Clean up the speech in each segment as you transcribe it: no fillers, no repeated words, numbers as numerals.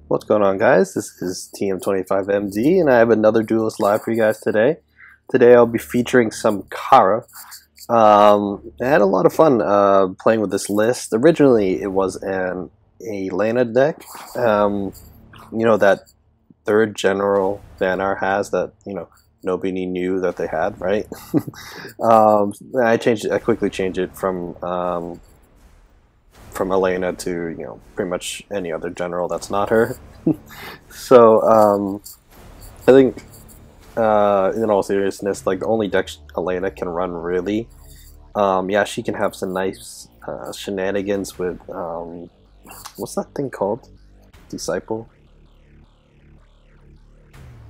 What's going on, guys? This is TM25MD, and I have another Duelyst live for you guys today. Today I'll be featuring some Kara. I had a lot of fun playing with this list. Originally it was a Lana deck. You know, that third general Vanar has that, you know, nobody knew that they had, right? I quickly changed it from Elena to, you know, pretty much any other general that's not her. So I think in all seriousness, like, the only deck Elena can run really, yeah, she can have some nice shenanigans with what's that thing called? Disciple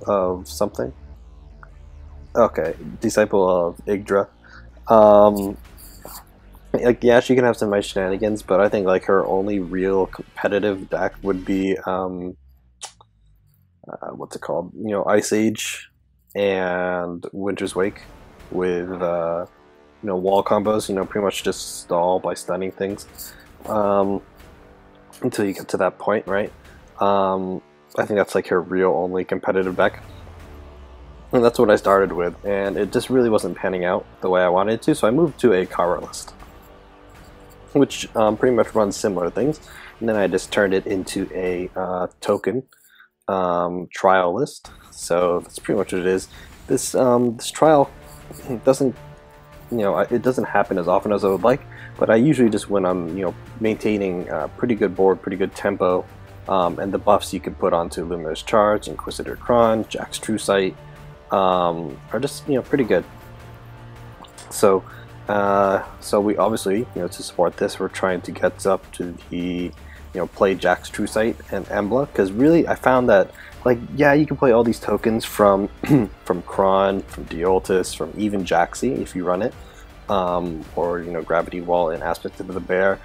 of something? Okay, Disciple of Yggdra. Like, yeah, she can have some nice shenanigans, but I think like her only real competitive deck would be what's it called? You know, Ice Age and Winter's Wake with you know, wall combos. You know, pretty much just stall by stunning things until you get to that point, right? I think that's like her real only competitive deck. And that's what I started with, and it just really wasn't panning out the way I wanted it to, so I moved to a Kara list, which pretty much runs similar things. And then I just turned it into a token trial list. So that's pretty much what it is. This this trial doesn't, you know, it doesn't happen as often as I would like, but I usually just, when I'm, you know, maintaining pretty good board, pretty good tempo, and the buffs you can put onto Luminous Charge, Inquisitor Kron, Jack's True Sight, are just, you know, pretty good. So so we obviously, you know, to support this, we're trying to get up to the, you know, play Jack's True Sight and Embla, because really I found that, like, yeah, you can play all these tokens from from Kron, from Duelyst, from even Jaxi if you run it, or, you know, Gravity Wall and Aspect of the Bear.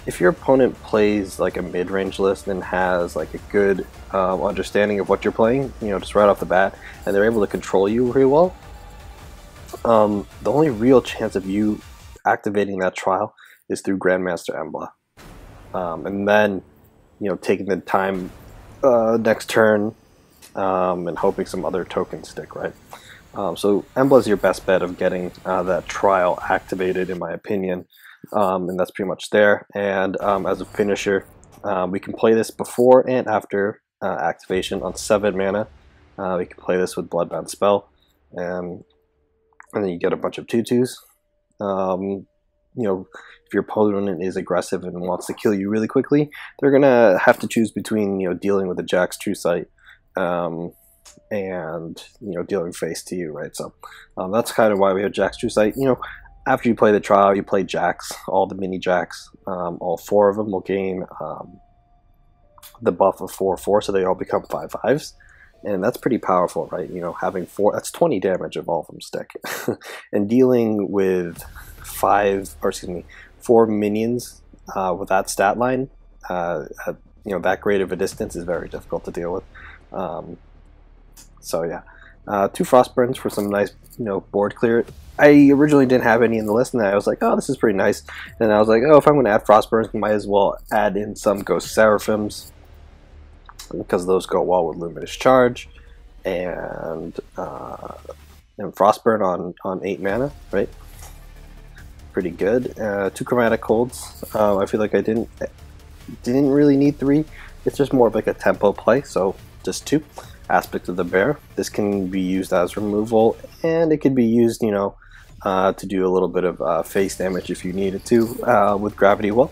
If your opponent plays like a mid-range list and has like a good understanding of what you're playing, you know, just right off the bat, and they're able to control you really well, the only real chance of you activating that trial is through Grandmaster Embla, and then, you know, taking the time next turn and hoping some other tokens stick, right? So Embla is your best bet of getting that trial activated, in my opinion, and that's pretty much there. And as a finisher, we can play this before and after activation on 7 mana. We can play this with Bloodbound Spell, and then you get a bunch of 2/2s. You know, if your opponent is aggressive and wants to kill you really quickly, they're gonna have to choose between, you know, dealing with a Jack's True Sight and, you know, dealing face to you, right? So that's kind of why we have Jack's True Sight. You know, after you play the trial, you play Jacks, all the mini Jacks, all 4 of them will gain the buff of 4/4, so they all become 5/5s. And that's pretty powerful, right? You know, having 4, that's 20 damage if all of them stick. And dealing with 4 minions with that stat line, at, you know, that great of a distance is very difficult to deal with. So yeah, 2 Frostburns for some nice, you know, board clear. I originally didn't have any in the list, and I was like, oh, this is pretty nice. And I was like, oh, if I'm going to add Frostburns, I might as well add in some Ghost Seraphims, because those go well with Luminous Charge and Frostburn on 8 mana, right? Pretty good. 2 Chromatic Holds. I feel like I didn't really need 3. It's just more of like a tempo play, so just 2. Aspect of the Bear. This can be used as removal, and it can be used, you know, to do a little bit of face damage if you needed to with Gravity Well.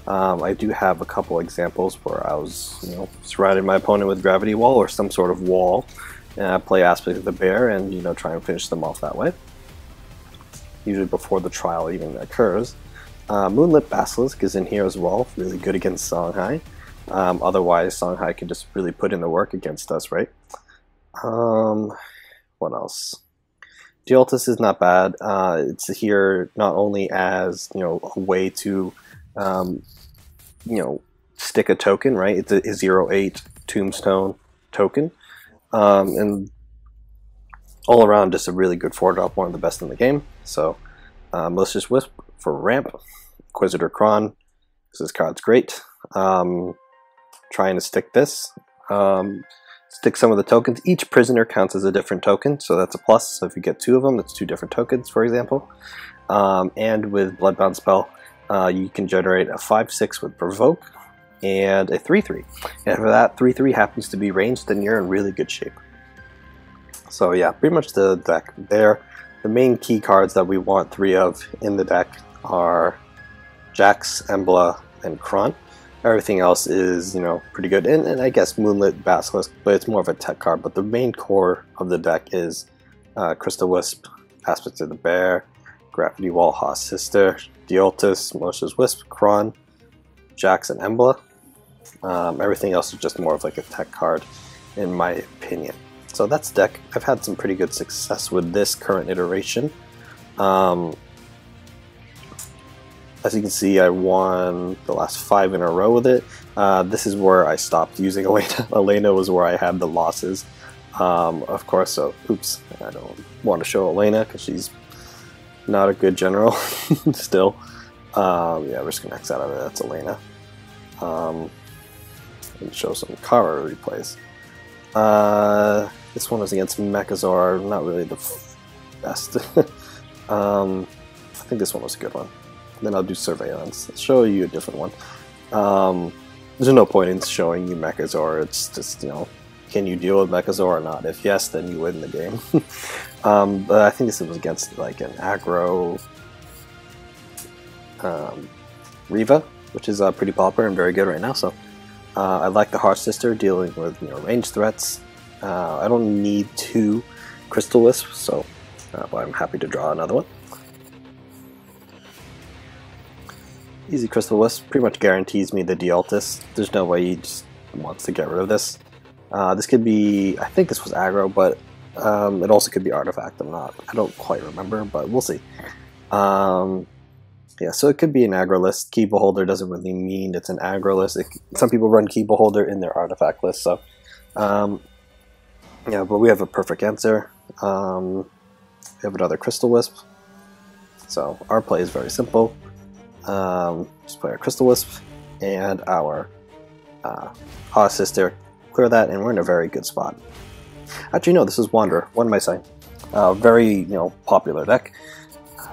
I do have a couple examples where I was, you know, surrounding my opponent with Gravity Wall or some sort of wall, and I play Aspect of the Bear and, you know, try and finish them off that way, usually before the trial even occurs. Moonlit Basilisk is in here as well, really good against Songhai. Otherwise, Songhai can just really put in the work against us, right? What else? Duelyst is not bad. It's here not only as, you know, a way to you know, stick a token, right? It's a 0/8 Tombstone token, and all around just a really good 4-drop, one of the best in the game. So Malicious Wisp for ramp, Inquisitor Kron, this card's great. Trying to stick this, Stick some of the tokens. Each prisoner counts as a different token, so that's a plus. So if you get 2 of them, that's 2 different tokens, for example. And with Bloodbound spell, you can generate a 5/6 with Provoke and a 3/3. And if that 3/3 happens to be ranged, then you're in really good shape. So yeah, pretty much the deck there. The main key cards that we want 3 of in the deck are Jax, Embla, and Kron. Everything else is, you know, pretty good. And I guess Moonlit Basilisk, but it's more of a tech card. But the main core of the deck is Crystal Wisp, Aspect of the Bear, Gravity Wall, Haas Sister, Duelyst, Malicious Wisp, Kron, Jax, and Embla. Everything else is just more of like a tech card, in my opinion. So that's the deck. I've had some pretty good success with this current iteration. As you can see, I won the last 5 in a row with it. This is where I stopped using Elena. Elena was where I had the losses, of course, so oops, I don't want to show Elena because she's not a good general still. Yeah, we're just going to X out of it. That's Elena. And show some Kara replays. This one was against Mechazor, not really the best. I think this one was a good one. Then I'll do Surveillance. I'll show you a different one. There's no point in showing you Mechazor. It's just, you know, can you deal with Mechazor or not? If yes, then you win the game. But I think this was against like an aggro Riva, which is pretty popular and very good right now. So I like the Heart Sister dealing with, you know, range threats. I don't need 2 Crystal Wisps, so but I'm happy to draw another one. Easy Crystal Wisp pretty much guarantees me the Duelyst. There's no way he just wants to get rid of this. This could be, I think this was aggro, but it also could be artifact. I don't quite remember, but we'll see. Yeah, so it could be an aggro list. Key Beholder doesn't really mean it's an aggro list. Some people run Key Beholder in their artifact list, so yeah, but we have a perfect answer. We have another Crystal Wisp. So our play is very simple. Just play our Crystal Wisp and our Haas Sister. Clear that, and we're in a very good spot. Actually, no, this is Wanderer. What am I saying? Very, you know, popular deck.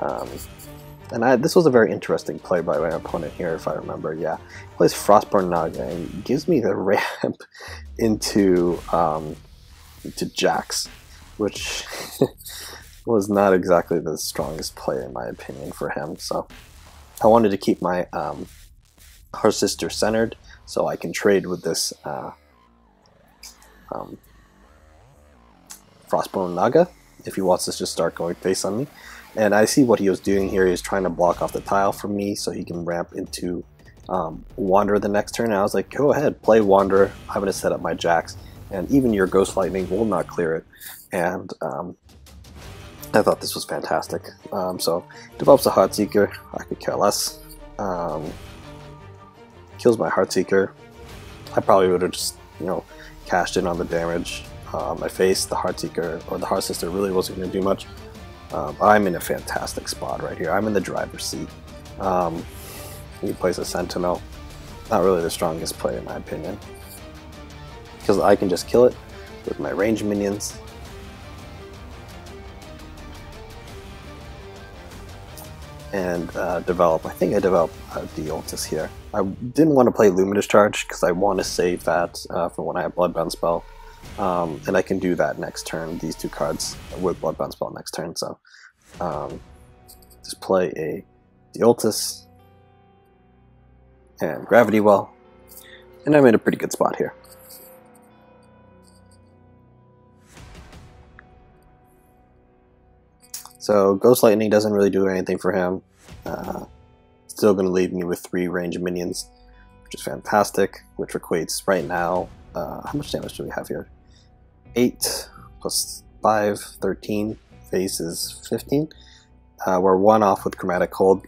And this was a very interesting play by my opponent here, if I remember. Yeah, he plays Frostborn Naga and gives me the ramp into Jax, which was not exactly the strongest play in my opinion for him. So I wanted to keep my Heart Sister centered so I can trade with this Frostbone Naga if he wants to just start going face on me. And I see what he was doing here. He was trying to block off the tile from me so he can ramp into Wanderer the next turn. And I was like, go ahead, play Wanderer. I'm going to set up my Jax, and even your Ghost Lightning will not clear it. And I thought this was fantastic. So develops a Heartseeker. I could care less. Kills my Heartseeker. I probably would have just, you know, cashed in on the damage on my face. The Heartseeker or the Heart Sister really wasn't going to do much. I'm in a fantastic spot right here. I'm in the driver's seat. He plays a Sentinel. Not really the strongest play in my opinion, because I can just kill it with my range minions. And develop. I think I developed Duelyst here. I didn't want to play Luminous Charge because I want to save that for when I have Bloodbound spell. And I can do that next turn, these 2 cards with Bloodbound spell next turn. So just play a Duelyst and Gravity Well, and I'm in a pretty good spot here. So Ghost Lightning doesn't really do anything for him. Still going to leave me with 3 range minions, which is fantastic, which equates right now, how much damage do we have here? 8 plus 5, 13, face is 15. We're 1 off with Chromatic Hold,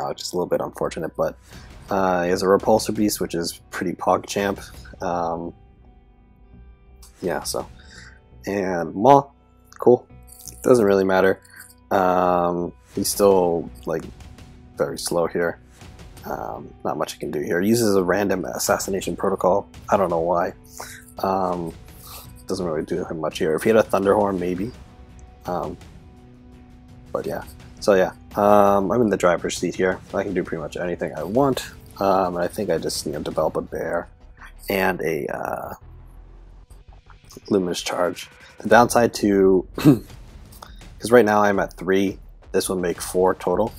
which is a little bit unfortunate, but he has a Repulsor Beast, which is pretty PogChamp. Yeah, so. And Maw, cool. Doesn't really matter. He's still, like, very slow here. Not much he can do here. He uses a random assassination protocol. I don't know why. Doesn't really do him much here. If he had a Thunderhorn, maybe. But yeah. So yeah, I'm in the driver's seat here. I can do pretty much anything I want. I think I just develop a bear and a Luminous Charge. The downside to, because right now I'm at 3, this will make 4 total.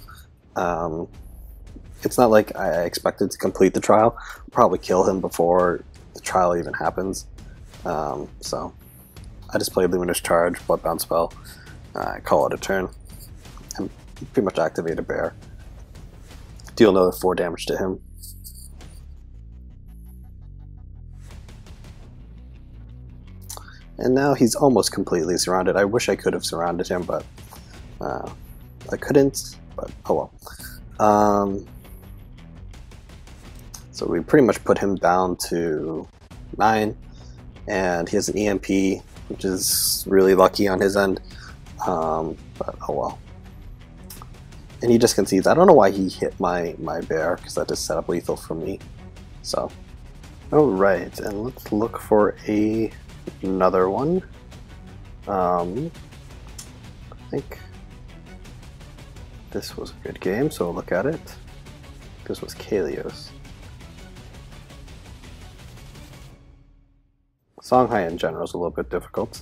It's not like I expected to complete the trial. I'll probably kill him before the trial even happens. So I just play Luminous Charge, Bloodbound spell, call it a turn, and pretty much activate a bear. Deal another 4 damage to him. And now he's almost completely surrounded. I wish I could have surrounded him, but I couldn't, but oh well. So we pretty much put him down to 9, and he has an EMP, which is really lucky on his end, but oh well. And he just concedes. I don't know why he hit my bear, because that just set up lethal for me. So, alright, and let's look for another one. I think this was a good game, so we'll look at it. This was Kalios. Songhai in general is a little bit difficult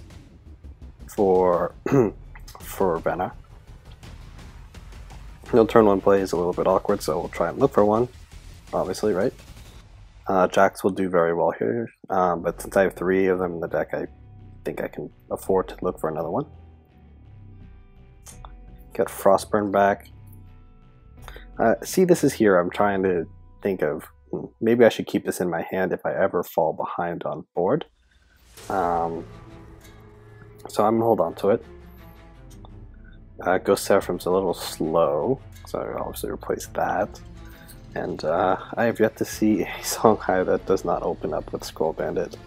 for Vanar. Turn 1 play is a little bit awkward, so we'll try and look for one, obviously, right? Jax will do very well here, but since I have 3 of them in the deck, I think I can afford to look for another one. Get Frostburn back. See, this is here. I'm trying to think of, maybe I should keep this in my hand if I ever fall behind on board. So I'm gonna hold on to it. Ghost Seraphim's a little slow, so I'll obviously replace that. And I have yet to see a Songhai that does not open up with Scroll Bandit.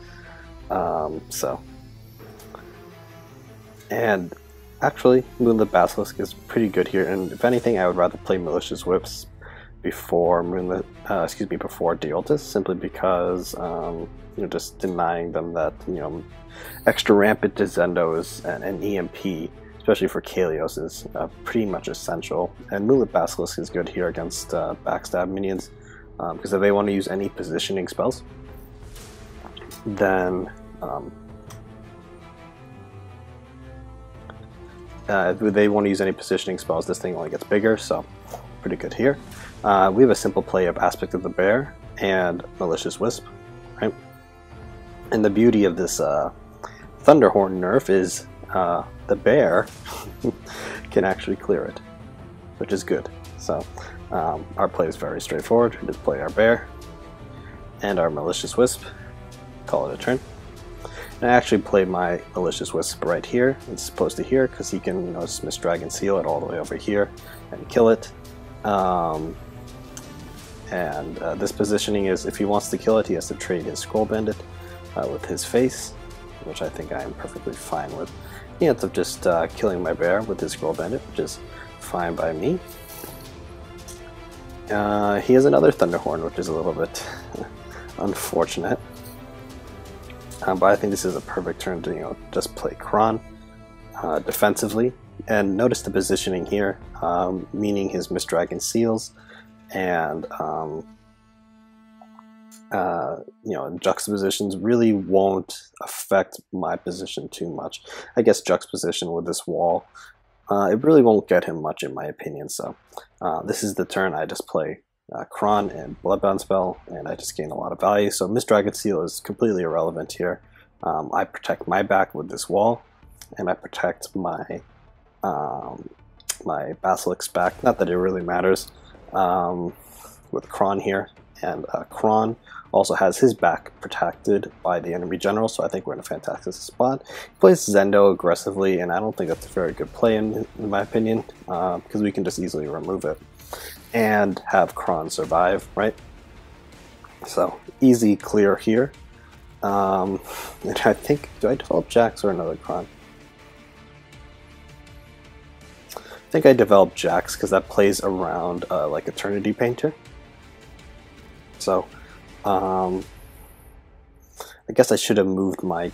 And actually, Moonlit Basilisk is pretty good here, and if anything, I would rather play Malicious Whips before before Duelyst, simply because just denying them that extra rampant Descendos and EMP, especially for Kalios, is pretty much essential. And Moonlit Basilisk is good here against backstab minions, because if they want to use any positioning spells, then if they want to use any positioning spells, this thing only gets bigger, so pretty good here. We have a simple play of Aspect of the Bear and Malicious Wisp, right? And the beauty of this Thunderhorn nerf is the bear can actually clear it, which is good. So our play is very straightforward. We just play our bear and our Malicious Wisp, call it a turn. And I actually play my Malicious Wisp right here as opposed to here, because he can dismiss Dragon Seal it all the way over here and kill it. This positioning is, if he wants to kill it, he has to trade his Scroll Bandit with his face, which I think I am perfectly fine with. He ends up just killing my bear with his Scroll Bandit, which is fine by me. He has another Thunderhorn, which is a little bit unfortunate. But I think this is a perfect turn to just play Kron defensively. And notice the positioning here, meaning his Misdragon Seals and juxtapositions really won't affect my position too much. I guess juxtaposition with this wall, it really won't get him much in my opinion. So this is the turn I just play Kron and Bloodbound spell, and I just gain a lot of value. So Misdragon Seal is completely irrelevant here. I protect my back with this wall, and I protect my my Basilisk's back. Not that it really matters with Kron here, and Kron also has his back protected by the enemy general, so I think we're in a fantastic spot. He plays Zendo aggressively, and I don't think that's a very good play in my opinion, because we can just easily remove it and have Kron survive, right? So easy clear here. And I think, do I develop Jax or another Kron? I think I developed Jax because that plays around like Eternity Painter. So I I guess I should have moved my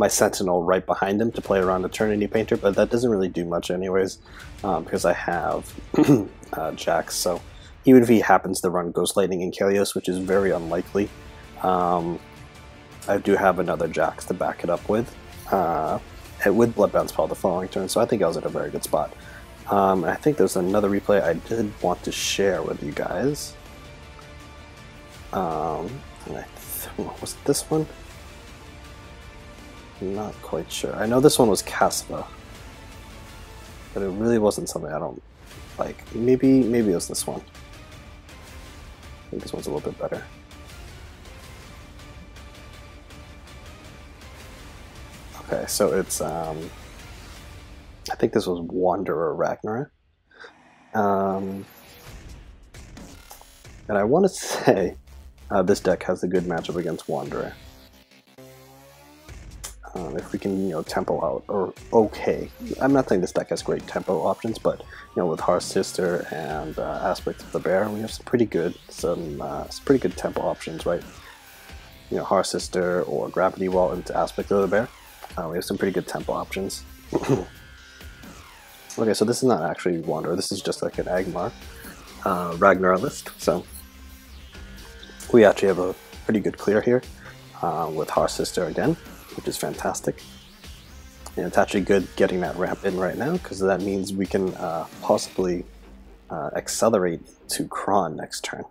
Sentinel right behind him to play around Eternity Painter, but that doesn't really do much anyways, because I have Jax, so even if he happens to run Ghost Lightning and Kalios, which is very unlikely, I do have another Jax to back it up with Bloodbound Spell the following turn, so I think I was at a very good spot. I think there's another replay I did want to share with you guys. Was it this one? I'm not quite sure. I know this one was Casva, but it really wasn't something I don't like. Maybe it was this one. I think this one's a little bit better. Okay, so it's I think this was Wanderer Ragnar. And I want to say this deck has a good matchup against Wanderer. If we can, tempo out, or okay. I'm not saying this deck has great tempo options, but with Hearth Sister and Aspect of the Bear, we have some pretty good tempo options, right? Hearth Sister or Gravity Wall into Aspect of the Bear. We have some pretty good tempo options. Okay, so this is not actually Wanderer. This is just like an Agmar Ragnar list. So we actually have a pretty good clear here with Hearth Sister again, which is fantastic. And it's actually good getting that ramp in right now, because that means we can possibly accelerate to Kron next turn.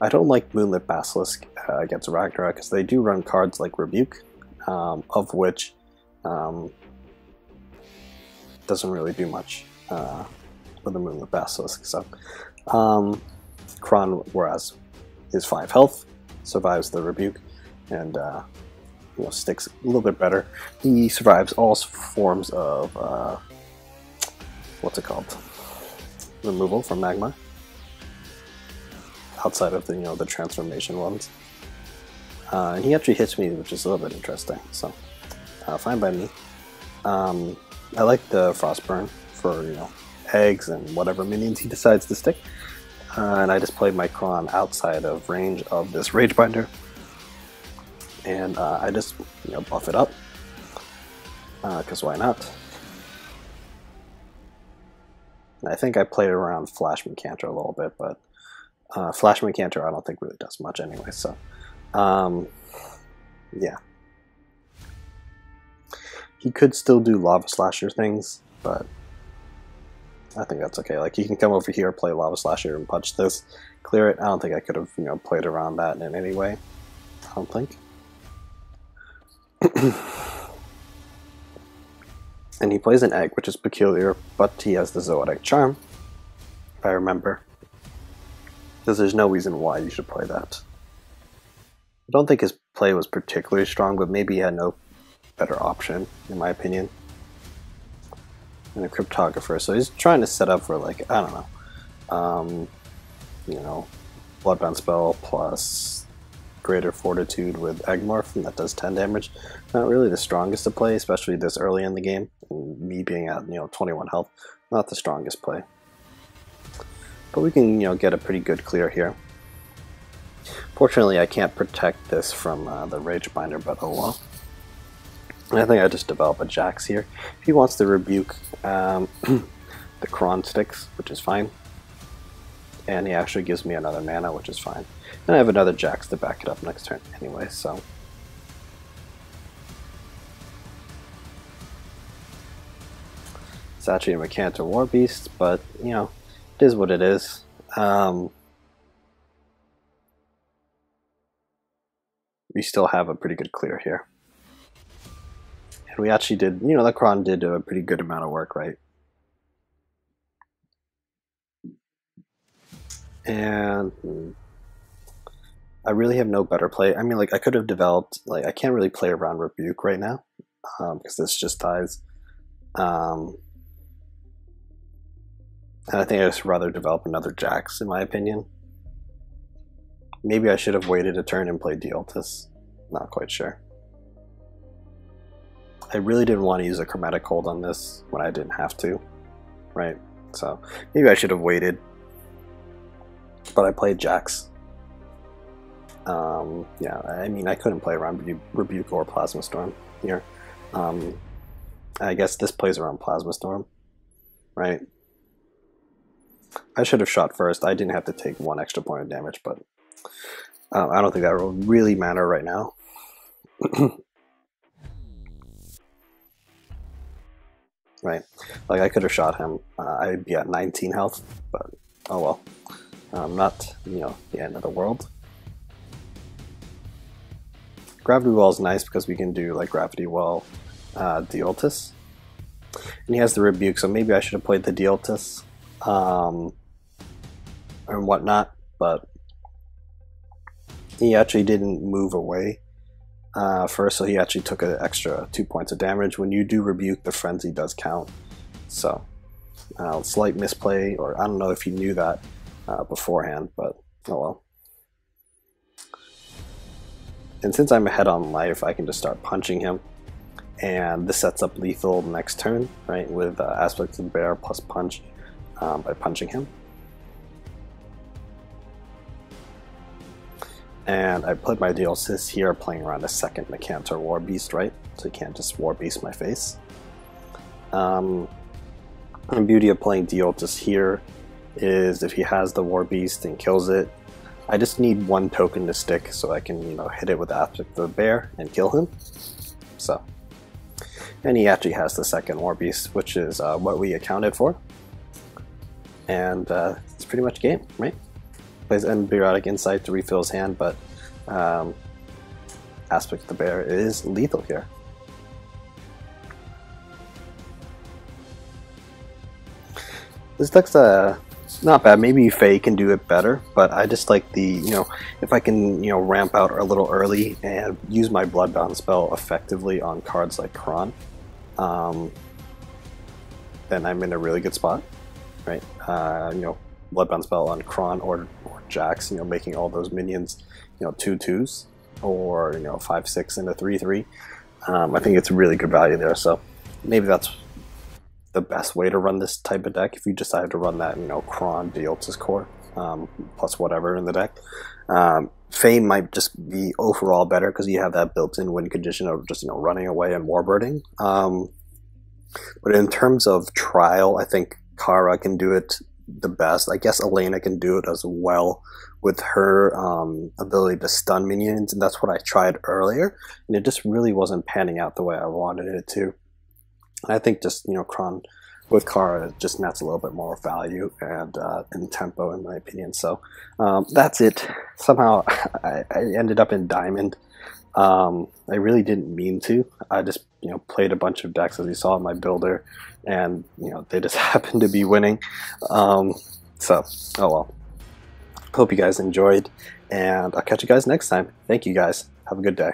I don't like Moonlit Basilisk against Ragnarok, because they do run cards like Rebuke, of which doesn't really do much with the Moonlit Basilisk. So Kron, whereas is 5 health, survives the Rebuke, and sticks a little bit better. He survives all forms of what's it called? Removal from Magma, outside of the transformation ones. And he actually hits me, which is a little bit interesting. So fine by me. I like the Frostburn for eggs and whatever minions he decides to stick. And I just played my Kron outside of range of this Ragebinder. And I just buff it up, because why not? And I think I played around Flash Mechanter a little bit, but Flash Mechanter I don't think really does much anyway, so yeah. He could still do Lava Slasher things, but I think that's okay. Like, he can come over here, play Lava Slasher, and punch this, clear it. I don't think I could have played around that in any way. I don't think. And he plays an egg, which is peculiar, but he has the Zoetic Charm, if I remember. Because there's no reason why you should play that. I don't think his play was particularly strong, but maybe he had no better option, in my opinion. And a Cryptographer, so he's trying to set up for, like, I don't know, Bloodbound Spell plus Greater Fortitude with Agmorph, and that does 10 damage. Not really the strongest to play, especially this early in the game. And me being at 21 health, not the strongest play. But we can get a pretty good clear here. Fortunately, I can't protect this from the Ragebinder, but oh well. And I think I just develop a Jax here. If he wants to rebuke the Kron sticks, which is fine. And he actually gives me another mana, which is fine. And I have another Jax to back it up next turn anyway, so. It's actually a Mechanter War Beast, but, it is what it is. We still have a pretty good clear here. And we actually did, the Kron did a pretty good amount of work, right? And I really have no better play. I mean, like, I could have developed, like, I can't really play around Rebuke right now, because this just ties. And I think I just rather develop another Jax, in my opinion. Maybe I should have waited a turn and played Duelyst. Not quite sure. I really didn't want to use a Chromatic Hold on this when I didn't have to, right? So maybe I should have waited. but I played Jax. Yeah, I mean, I couldn't play around Rebuke or Plasma Storm here. I guess this plays around Plasma Storm, right? I should have shot first. I didn't have to take 1 extra point of damage, but I don't think that will really matter right now. Right, like I could have shot him. I'd be at 19 health, but oh well. Not, you know, the end of the world. Gravity Well is nice because we can do like Gravity Well Duelyst. And he has the Rebuke, so maybe I should have played the Duelyst and whatnot, but he actually didn't move away first, so he actually took an extra 2 points of damage. When you do Rebuke, the Frenzy does count. So, slight misplay, or I don't know if you knew that beforehand, but oh well. And since I'm ahead on life, I can just start punching him. And this sets up lethal next turn, right, with Aspect of the Bear plus punch by punching him. And I put my Duelyst here, playing around a second Mecantor War Beast, right? So you can't just War Beast my face. The beauty of playing Duelyst here is if he has the War Beast and kills it, I just need 1 token to stick so I can, you know, hit it with Aspect of the Bear and kill him. So, and he actually has the second War Beast, which is what we accounted for. And it's pretty much game, right? Plays Embiotic Insight to refill his hand, but Aspect of the Bear is lethal here. This deck's not bad. Maybe Faye can do it better, but I just like the, you know, if I can, you know, ramp out a little early and use my Bloodbound spell effectively on cards like Kron, then I'm in a really good spot, right? You know, Bloodbound spell on Kron or Jax, you know, making all those minions, you know, 2/2s or, you know, 5/6 and a 3/3. I think it's really good value there. So maybe that's the best way to run this type of deck if you decide to run that, you know, Kron Duelyst core plus whatever in the deck. Faye might just be overall better because you have that built-in win condition of just, you know, running away and warbirding. But in terms of trial, I think Kara can do it the best. I guess Elena can do it as well with her ability to stun minions, and that's what I tried earlier, and it just really wasn't panning out the way I wanted it to. I think just, you know, Kron with Kara just nets a little bit more value and tempo, in my opinion. So that's it. Somehow I ended up in Diamond. I really didn't mean to. I just, you know, played a bunch of decks as you saw in my builder, and, you know, they just happened to be winning. So, oh well. Hope you guys enjoyed, and I'll catch you guys next time. Thank you guys. Have a good day.